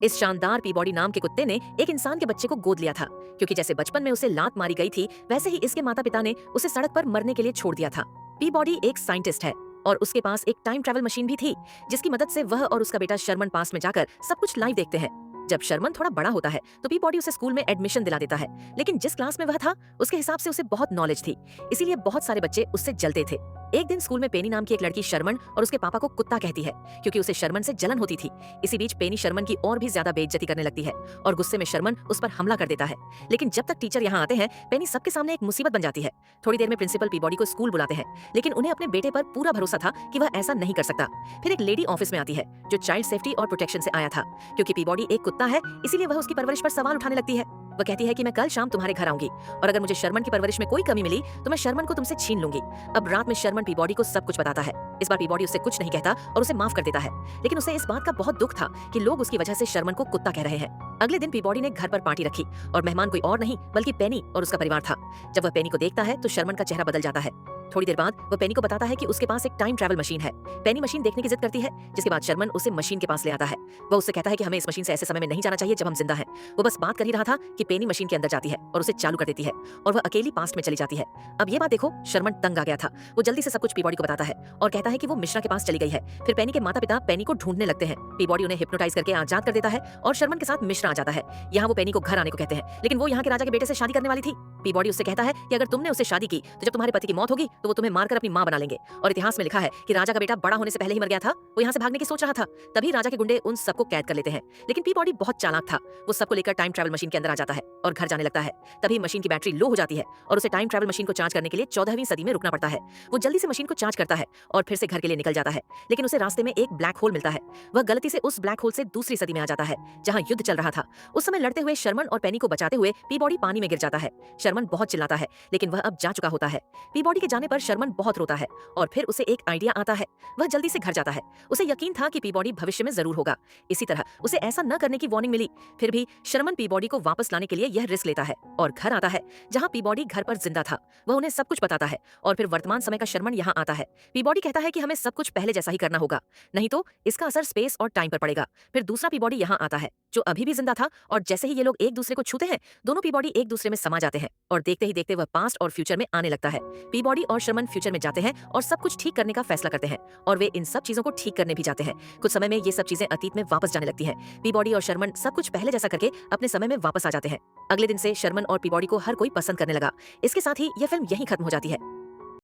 इस शानदार पीबॉडी नाम के कुत्ते ने एक इंसान के बच्चे को गोद लिया था, क्योंकि जैसे बचपन में उसे लात मारी गई थी, वैसे ही इसके माता पिता ने उसे सड़क पर मरने के लिए छोड़ दिया था। पीबॉडी एक साइंटिस्ट है और उसके पास एक टाइम ट्रैवल मशीन भी थी, जिसकी मदद से वह और उसका बेटा शर्मन पास में जाकर सब कुछ लाइव देखते हैं। जब शर्मन थोड़ा बड़ा होता है तो पीबॉडी उसे स्कूल में एडमिशन दिला देता है, लेकिन जिस क्लास में वह था उसके हिसाब से उसे बहुत नॉलेज थी, इसीलिए बहुत सारे बच्चे उससे जलते थे। एक दिन स्कूल में पेनी नाम की एक लड़की शर्मन और उसके पापा को कुत्ता कहती है, क्योंकि उसे शर्मन से जलन होती थी। इसी बीच पेनी शर्मन की और भी ज्यादा बेइज्जती करने लगती है और गुस्से में शर्मन उस पर हमला कर देता है। लेकिन जब तक टीचर यहाँ आते हैं, पेनी सबके सामने एक मुसीबत बन जाती है। थोड़ी देर में प्रिंसिपल पीबॉडी को स्कूल बुलाते हैं, लेकिन उन्हें अपने बेटे पर पूरा भरोसा था कि वह ऐसा नहीं कर सकता। फिर एक लेडी ऑफिस में आती है जो चाइल्ड सेफ्टी और प्रोटेक्शन से आया था। क्योंकि पीबॉडी एक कुत्ता है, इसीलिए वह उसकी परवरिश पर सवाल उठाने लगती है। वह कहती है कि मैं कल शाम तुम्हारे घर आऊंगी और अगर मुझे शर्मन की परवरिश में कोई कमी मिली तो मैं शर्मन को तुमसे छीन लूंगी। अब रात में शर्मन पीबॉडी को सब कुछ बताता है। इस बार पीबॉडी उससे कुछ नहीं कहता और उसे माफ कर देता है, लेकिन उसे इस बात का बहुत दुख था कि लोग उसकी वजह से शर्मन को कुत्ता कह रहे हैं। अगले दिन पीबॉडी ने घर पर पार्टी रखी और मेहमान कोई और नहीं बल्कि पेनी और उसका परिवार था। जब वह पेनी को देखता है तो शर्मन का चेहरा बदल जाता है। थोड़ी देर बाद वह पेनी को बताता है कि उसके पास एक टाइम ट्रैवल मशीन है। पेनी मशीन देखने की जिद करती है, जिसके बाद शर्मन उसे मशीन के पास ले आता है। वह उससे कहता है कि हमें इस मशीन से ऐसे समय में नहीं जाना चाहिए जब हम जिंदा हैं। वो बस बात कर ही रहा था कि पेनी मशीन के अंदर जाती है और उसे चालू कर देती है और वह अकेली पास्ट में चली जाती है। अब ये बात देखो, शर्मन तंग आ गया था। वो जल्दी से सब कुछ पीबॉडी को बताता है और कहता है कि वो मिश्रा के पास चली गई है। फिर पेनी के माता पिता पेनी को ढूंढने लगते हैं। पीबॉडी उन्हें हिप्नोटाइज करके आजाद कर देता है और शर्मन के साथ मिश्रा आ जाता है। यहाँ वो पेनी को घर आने को कहते हैं, लेकिन वो यहाँ के राजा के बेटे से शादी करने वाली थी। पीबॉडी उससे कहता है कि अगर तुमने उससे शादी की तो जब तुम्हारे पति की मौत होगी तो वो तुम्हें मारकर अपनी मां बना लेंगे। और इतिहास में लिखा है कि राजा का बेटा बड़ा होने से पहले ही मर गया था। वो यहाँ से भागने की सोच रहा था, तभी राजा के गुंडे उन सबको कैद कर लेते हैं। लेकिन पीबॉडी बहुत चालाक था। वो सबको लेकर टाइम ट्रैवल मशीन के अंदर आ जाता है और घर जाने लगता है। तभी मशीन की बैटरी लो हो जाती है और उसे टाइम ट्रैवल मशीन को चार्ज करने के लिए 14वीं सदी में रुकना पड़ता है। वो जल्दी से मशीन को चार्ज करता है और फिर से घर के लिए निकल जाता है, लेकिन उसे रास्ते में एक ब्लैक होल मिलता है। वह गलती से उस ब्लैक होल से दूसरी सदी में आ जाता है जहाँ युद्ध चल रहा था। उस समय लड़ते हुए शर्मन और पेनी को बचाते हुए पीबॉडी पानी में गिर जाता है। शर्मन बहुत चिल्लाता है, लेकिन वह अब जा चुका होता है। पीबॉडी के जाने पर शर्मन बहुत रोता है और फिर उसे एक आइडिया आता है। वह जल्दी से घर जाता है। उसे यकीन था कि पीबॉडी भविष्य में जरूर होगा, इसी तरह उसे ऐसा न करने की वार्निंग मिली। फिर भी शर्मन पीबॉडी को वापस लाने के लिए यह रिस्क लेता है और घर आता है जहां पीबॉडी घर पर जिंदा था। वह उन्हें सब कुछ बताता है और फिर वर्तमान समय का शर्मन यहाँ आता है। पीबॉडी कहता है कि हमें सब कुछ पहले जैसा ही करना होगा, नहीं तो इसका असर स्पेस और टाइम पर पड़ेगा। फिर दूसरा पीबॉडी यहाँ आता है जो अभी भी जिंदा था और जैसे ही ये लोग एक दूसरे को छूते हैं, दोनों पीबॉडी एक दूसरे में समा जाते हैं और देखते ही देखते वह पास्ट और फ्यूचर में आने लगता है। पीबॉडी और शर्मन फ्यूचर में जाते हैं और सब कुछ ठीक करने का फैसला करते हैं और वे इन सब चीजों को ठीक करने भी जाते हैं। कुछ समय में ये सब चीजें अतीत में वापस जाने लगती हैं। पीबॉडी और शर्मन सब कुछ पहले जैसा करके अपने समय में वापस आ जाते हैं। अगले दिन से शर्मन और पीबॉडी को हर कोई पसंद करने लगा। इसके साथ ही यह फिल्म यहीं खत्म हो जाती है।